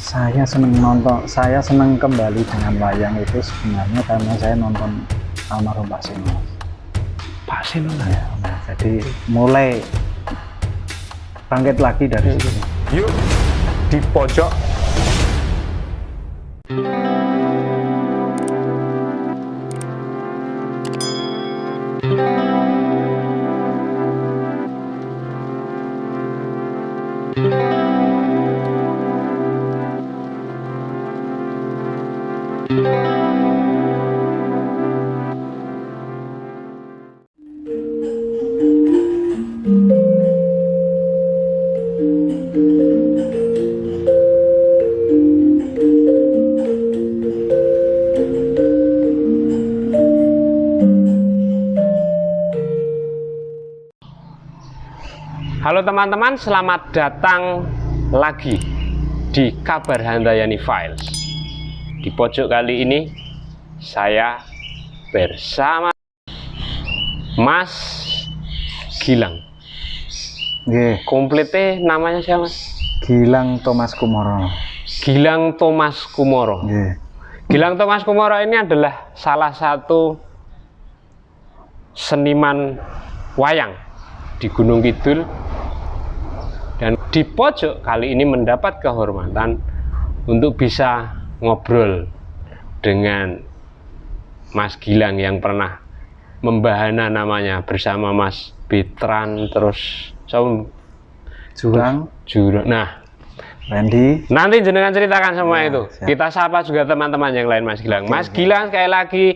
Saya seneng nonton, saya seneng kembali dengan wayang itu sebenarnya karena saya nonton almarhum Pak Seno. Pak Seno Ya, nah, jadi mulai bangkit lagi dari situ. Yuk di pojok. Halo teman-teman, selamat datang lagi di Kabar Handayani Files. Di pojok kali ini saya bersama Mas Gilang. Komplitnya namanya siapa? Gilang Thomas Kumoro. Gilang Thomas Kumoro. Gilang Thomas Kumoro ini adalah salah satu seniman wayang di Gunung Kidul, dan di pojok kali ini mendapat kehormatan untuk bisa ngobrol dengan Mas Gilang yang pernah membahana namanya bersama Mas Betran, terus Jurang. Nah, Randy. nanti jenengan ceritakan semua itu. Siap. Kita sapa juga teman-teman yang lain Mas Gilang. Mas Gilang sekali lagi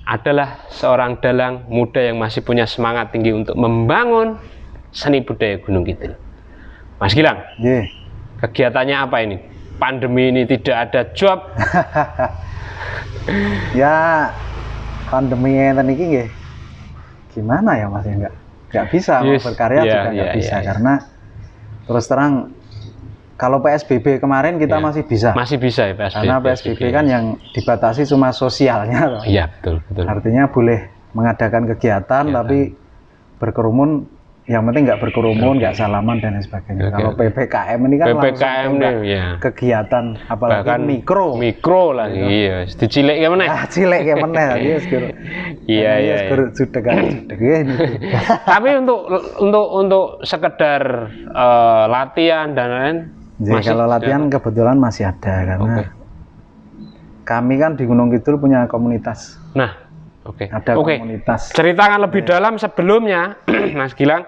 adalah seorang dalang muda yang masih punya semangat tinggi untuk membangun seni budaya Gunung Kidul. Mas Gilang, kegiatannya apa ini? Pandemi ini tidak ada job. Ya, pandemi ini nggih. Gimana ya Mas, ya nggak bisa mau berkarya juga nggak bisa karena terus terang kalau PSBB kemarin kita masih bisa. Masih bisa ya PSBB. Karena PSBB kan yang dibatasi cuma sosialnya. Iya, betul. Artinya boleh mengadakan kegiatan tapi berkerumun, yang penting nggak berkerumun, nggak salaman dan lain sebagainya. Kalau PPKM ini kan PPKM kegiatan apalagi bahkan mikro lagi. Iya, dicilek ya mana? Cilek ya mana? Iya. Tapi untuk sekedar latihan dan lain. Kalau latihan kebetulan masih ada karena kami kan di Gunung Kidul punya komunitas. Nah, ada komunitas. Ceritakan lebih dalam sebelumnya, Mas Gilang.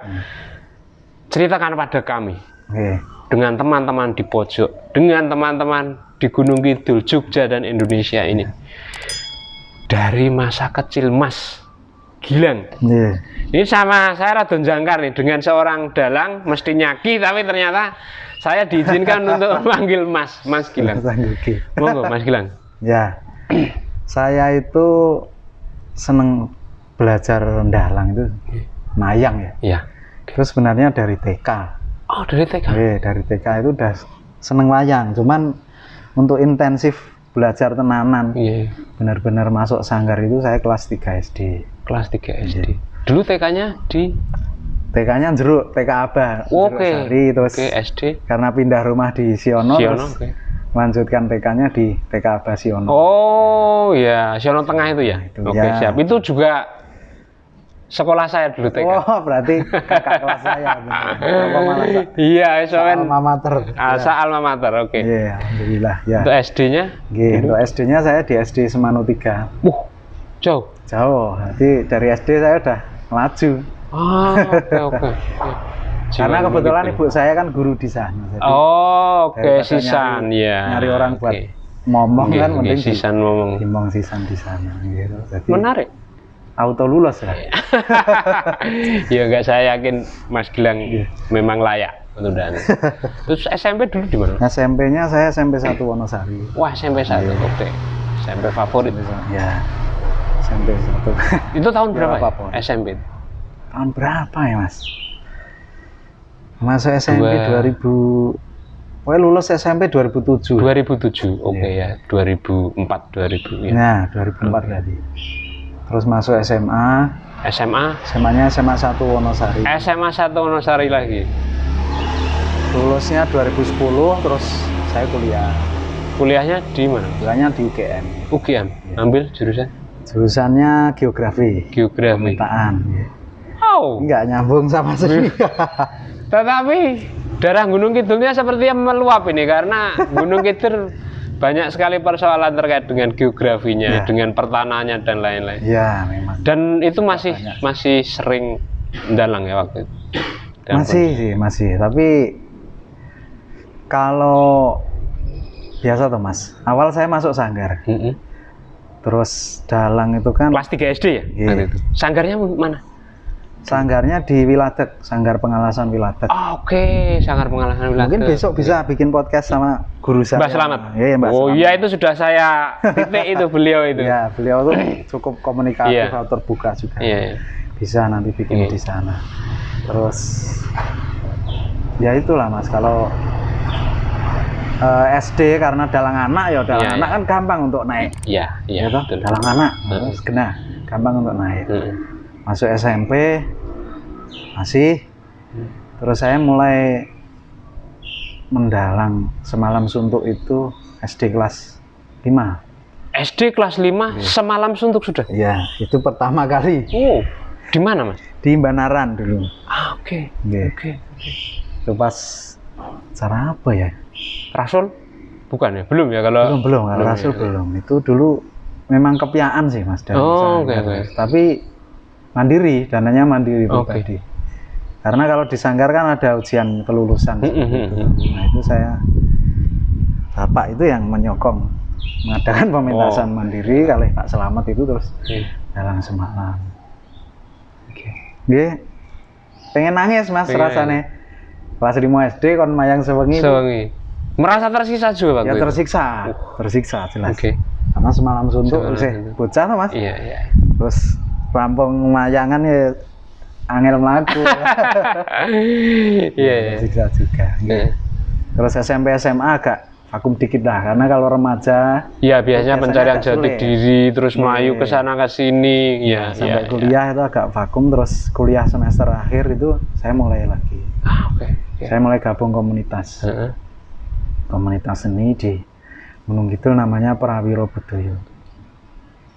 Ceritakan pada kami dengan teman-teman di pojok, dengan teman-teman di Gunung Kidul, Jogja dan Indonesia ini. Dari masa kecil Mas Gilang. Ini sama saya radon jangkar nih, dengan seorang dalang mesti nyaki, tapi ternyata saya diizinkan untuk memanggil Mas Gilang. Monggo Mas Gilang. Ya, saya itu seneng belajar dalang itu mayang ya. Iya. Terus sebenarnya dari TK. Oh, dari TK. Dari TK itu udah seneng wayang, cuman untuk intensif belajar tenanan. Benar-benar masuk sanggar itu saya kelas 3 SD. Kelas 3 SD. Dulu TK-nya di TK-nya Jeruk, TK Abah. Sari, terus SD. Karena pindah rumah di Siono terus lanjutkan TK-nya di TK Abah Siono. Oh ya, Siono Tengah itu ya. Siap. Itu juga sekolah saya dulu TK. Oh, berarti kakak kelas saya. Iya, soalnya alma mater. Alma mater, Iya, alhamdulillah ya. Untuk SD-nya? Untuk SD-nya saya di SD Semanu 3. Jauh. Nanti dari SD saya udah melaju. Oke. Karena kebetulan ibu saya kan guru di sana. Sisan ya. Nyari orang buat ngomong kan, mending sisan ngomong. Timbang sisan di sana gitu. Jadi menarik. Auto lulus ya. Ya enggak, saya yakin Mas Gilang memang layak untuk dan. Terus SMP dulu di mana? SMP-nya saya SMP 1 Wonosari. Wah, SMP 1. SMP favorit. Ya. SMP 1. Itu tahun berapa ya? SMP? Tahun berapa ya Mas? Masuk SMP 2000. Lulus SMP 2007. 2007. Ya. 2004 2000 ya. Nah, 2004 berarti. Terus masuk SMA. SMA-nya SMA 1 Wonosari. SMA 1 Wonosari lagi. Lulusnya 2010, terus saya kuliah. Kuliahnya di mana? Kuliahnya di UGM. UGM. Ya. Ambil jurusan? Jurusannya geografi. Geografi. Pemetaan. Ya. Oh. Nggak nyambung sama sekali. Tetapi darah Gunung Kidulnya sepertinya meluap ini karena Gunung Kidul banyak sekali persoalan terkait dengan geografinya, dengan pertanahnya dan lain-lain. Iya, memang. Dan itu masih sering mendalang ya waktu itu. Masih. Tapi kalau biasa tuh Mas, awal saya masuk sanggar. Terus dalang itu kan kelas 3 SD ya? Waktu itu. Sanggarnya mana? Sanggarnya di Wiladeg, Sanggar Pengalasan Wiladeg. Oke, Sanggar Pengalasan Wiladeg. Mungkin besok bisa bikin podcast sama guru saya. Mbak Slamet. Iya, Mbak Slamet. Iya, itu sudah saya titik itu beliau itu. Iya, beliau tuh cukup komunikatif, terbuka juga. Iya. Bisa nanti bikin di sana. Terus ya itulah Mas, kalau SD karena dalang anak ya dalang anak kan gampang untuk naik. Iya, betul. Dalang anak, terus kena gampang untuk naik. Masuk SMP masih, terus saya mulai mendalang Semalam Suntuk itu SD kelas 5. SD kelas 5 Semalam Suntuk sudah? Iya, itu pertama kali. Oh, di mana Mas? Di Banaran dulu. Oke. Itu pas cara apa ya? Rasul? Bukan ya? Belum ya kalau? Belum, kalau Rasul belum. Itu dulu memang kepiaan sih Mas dari Sanggar. Tapi mandiri, dananya mandiri pribadi. Karena kalau di Sanggar kan ada ujian kelulusan. Nah itu Bapak itu yang menyokong mengadakan pementasan mandiri kali Pak Slamet itu terus dalang Semalam. Pengen nangis Mas rasanya. Kelas 5 SD kon mayang sewengi. Merasa tersiksa juga waktu itu? Tersiksa jelas. Karena Semalam Suntuk bocah tuh Mas. Iya. Terus rampung mayangan ya angel mlaku. Iya. Tersiksa juga. Terus SMP SMA agak vakum dikit lah karena kalau remaja biasanya pencarian jati diri terus melayu ke sana ke sini sampai kuliah itu agak vakum. Terus kuliah semester akhir itu saya mulai lagi. Saya mulai gabung komunitas seni di Gunung Kidul namanya Prawiro Budaya.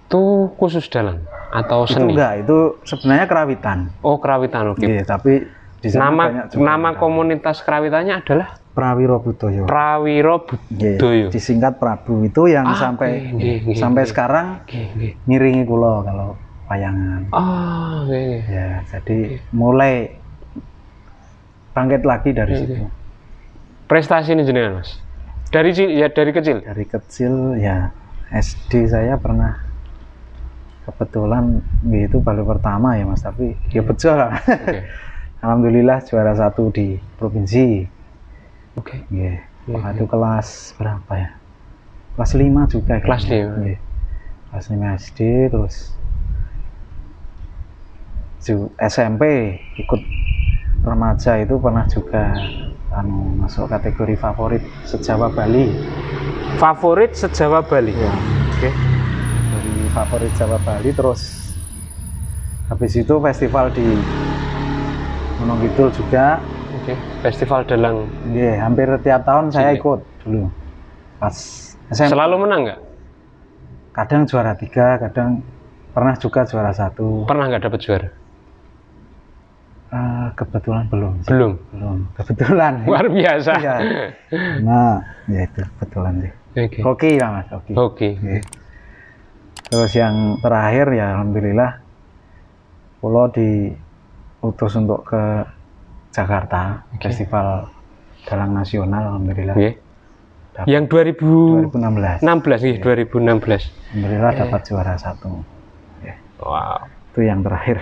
Itu khusus dalang atau seni? Itu enggak, itu sebenarnya kerawitan. Oh, kerawitan, oke. Tapi di sana nama komunitas kerawitannya adalah Prawiro Budaya. Prawiro Budaya. Disingkat Prabu itu yang sampai sekarang ngiringi kula kalau wayangan. Ya, jadi mulai bangkit lagi dari situ. Prestasi ini jenengan Mas? Dari kecil? Dari kecil ya, SD saya pernah kebetulan itu baru pertama ya Mas, tapi ya betul lah. Alhamdulillah juara 1 di provinsi. Waktu kelas berapa ya? Kelas 5 juga. Kelas 5. Kelas 5 SD, terus SMP ikut remaja itu pernah juga masuk kategori favorit sejawa Bali. Favorit sejawa Bali. Dari favorit Jawa Bali, terus habis itu festival di Gunung Kidul juga. Festival dalang. Hampir tiap tahun saya ikut dulu. Pas SMP. Selalu menang nggak? Kadang juara 3, kadang pernah juga juara 1. Pernah nggak dapat juara? Kebetulan belum. Kebetulan. Luar biasa. Nah, ya itu kebetulan sih. Hoki ya Mas, hoki. Terus yang terakhir ya alhamdulillah pulau diutus untuk ke Jakarta, Festival Dalang Nasional alhamdulillah. Yang 2016. 2016. Alhamdulillah dapat juara 1. Wow. Itu yang terakhir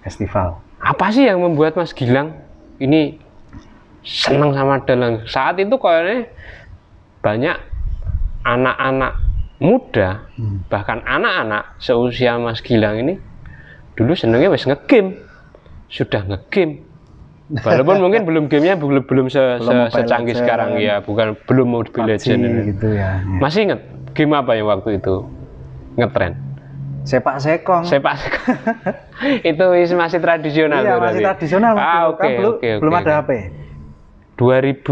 festival. Apa sih yang membuat Mas Gilang ini senang sama dalang? Saat itu kayaknya banyak anak-anak muda, bahkan anak-anak seusia Mas Gilang ini dulu senangnya wes ngegame, sudah ngegame. Walaupun mungkin gamenya belum secanggih sekarang ya, belum Mobile Legends gitu ya. Masih ingat game apa yang waktu itu ngetren? Sepak sekong. Itu masih tradisional. Iya, masih tradisional. Belum ada HP. 2000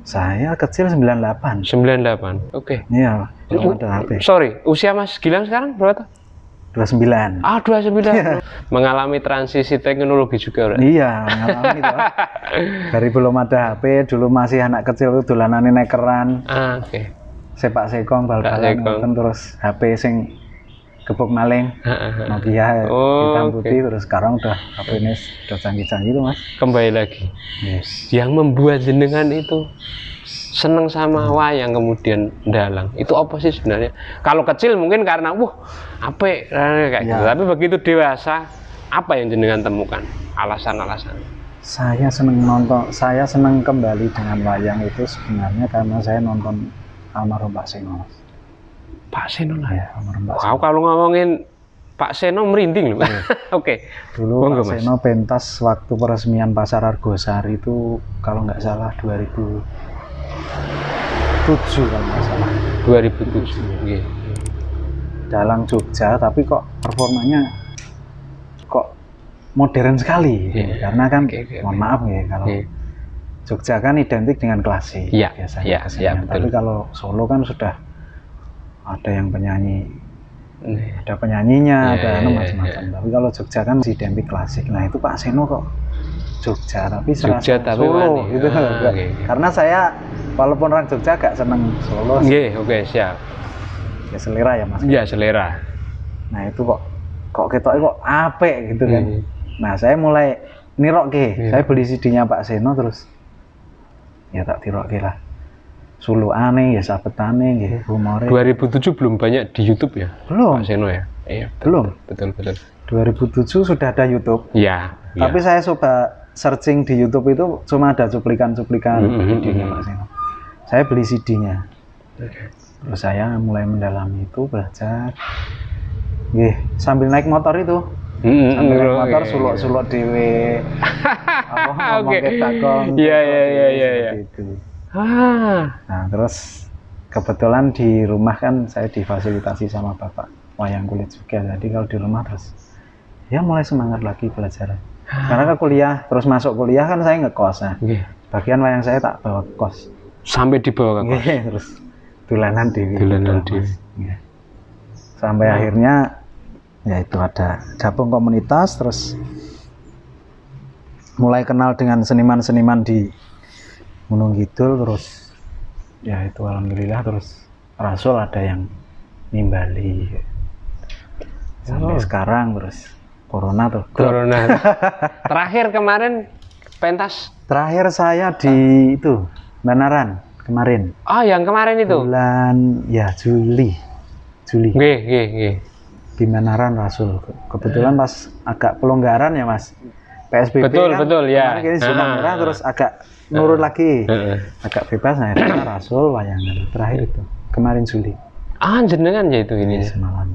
Saya kecil 98. 98. Oke. Iya, belum ada HP. Sorry, usia Mas Gilang sekarang berapa? 29. Ah, 29. Mengalami transisi teknologi juga, Bro. Iya, mengalami itu. Dari belum ada HP, dulu masih anak kecil itu dolanane nekeran. Ah, oke. Sepak sekong, bal-balan, terus HP sing gebuk maling, Nokia hitam putih, terus sekarang udah HP ini udah canggih-canggih itu, Mas. Kembali lagi. Yes. Yang membuat jenengan itu seneng sama wayang kemudian dalang itu apa sih sebenarnya? Kalau kecil mungkin karena apa kayak gitu. Tapi begitu dewasa apa yang jenengan temukan alasan-alasan? Saya seneng kembali dengan wayang itu sebenarnya karena saya nonton almarhum Pak Seno. Pak Seno lah ya, almarhum Pak Seno. Wow, kalau ngomongin Pak Seno merinding loh. Oke. Dulu Pak Seno pentas waktu peresmian Pasar Argosari itu kalau nggak salah 2007 kalau nggak salah. 2007. Yeah. Dalang Jogja, tapi kok performanya kok modern sekali. Karena kan mohon maaf ya kalau Jogja kan identik dengan klasik biasanya kesenian. Tapi kalau Solo kan sudah ada yang penyanyi, ada penyanyinya, ada macam-macam. Tapi kalau Jogja kan masih identik klasik. Nah itu Pak Seno kok Jogja tapi serasa Solo gitu. Karena saya walaupun orang Jogja gak seneng Solo. Oke, siap. Ya selera ya Mas. Iya selera. Nah itu kok ketoknya kok apik gitu kan. Nah saya mulai nirokke. Saya beli CD-nya Pak Seno terus ya tak tirokke lah. Sulukane ya sabetane nggih humore. 2007 belum banyak di YouTube ya? Belum. Pak Seno ya? Iya. Belum. Betul. 2007 sudah ada YouTube. Iya. Tapi saya coba searching di YouTube itu cuma ada cuplikan-cuplikan videonya Pak Seno. Saya beli CD-nya. Terus saya mulai mendalami itu, belajar. Nggih, sambil naik motor itu. Sambil naik motor suluk-suluk dhewe. Apa ngomong ketakon. Iya. Nah terus kebetulan di rumah kan saya difasilitasi sama bapak wayang kulit juga, jadi kalau di rumah terus ya mulai semangat lagi belajar. Karena ke kuliah, terus masuk kuliah kan saya ngekos. Nah, bagian wayang saya tak bawa ke kos. Sampai dibawa ke kos? Terus dolanan dewi. Sampai akhirnya ya itu ada gabung komunitas, terus mulai kenal dengan seniman-seniman di Gunung Kidul, terus ya itu alhamdulillah terus Rasul ada yang nimbali sampai sekarang, terus Corona. Terakhir kemarin pentas? Terakhir saya di itu Banaran kemarin. Oh yang kemarin itu? Bulan ya Juli. Di Banaran Rasul. Kebetulan pas agak pelonggaran ya Mas. PSBB betul ya. Kemarin zona merah terus agak nurun lagi, agak bebas. Nah itu Rasul wayangan terakhir itu kemarin Juli. Jenengan ya itu ini semalam.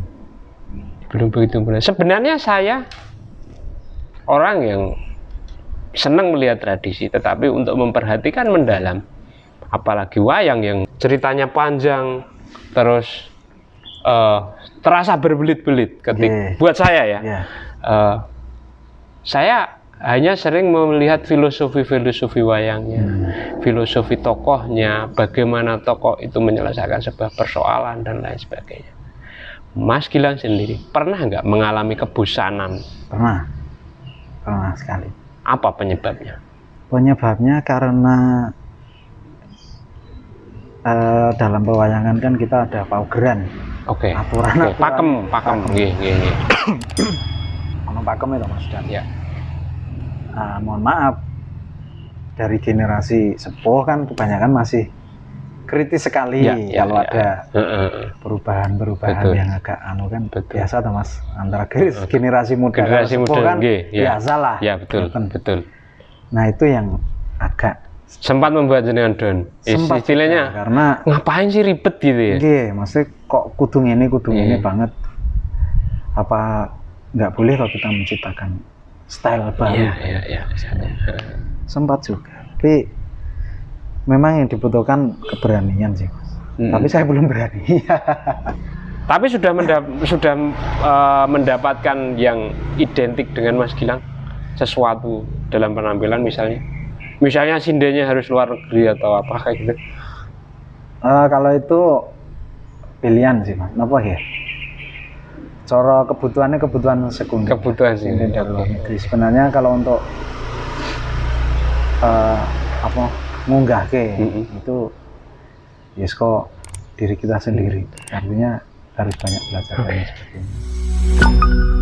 Belum begitu benar. Sebenarnya saya orang yang senang melihat tradisi, tetapi untuk memperhatikan mendalam, apalagi wayang yang ceritanya panjang, terus terasa berbelit-belit buat saya ya. Saya hanya sering melihat filosofi wayangnya, filosofi tokohnya, bagaimana tokoh itu menyelesaikan sebuah persoalan dan lain sebagainya. Mas Gilang sendiri pernah nggak mengalami kebosanan? Pernah sekali. Apa penyebabnya? Penyebabnya karena dalam pewayangan kan kita ada paugeran. Aturan. Pakem. Pakem itu Mas Dan. Ya. Mohon maaf, dari generasi sepuh kan kebanyakan masih kritis sekali kalau ada perubahan yang agak kan biasa tuh Mas, antara generasi muda dan sepuh kan biasa lah. Ya betul. Nah itu yang agak sempat membuat jenengan down. Istilahnya karena ngapain sih ribet gitu ya? Maksudnya kok kudung ini banget. Apa nggak boleh kalau kita menciptakan style baru? Sempat juga, tapi memang yang dibutuhkan keberanian sih Mas. Tapi saya belum berani. Tapi sudah mendapatkan yang identik dengan Mas Gilang, sesuatu dalam penampilan misalnya? Misalnya sindenya harus luar negeri atau apa kayak gitu? Kalau itu pilihan sih mas, apa ya? Cara kebutuhannya kebutuhan sekunder. Kebutuhan sih. Dari luar negeri. Sebenarnya kalau untuk apa munggah ke itu yes kok diri kita sendiri. Artinya harus banyak belajar dan sebagainya.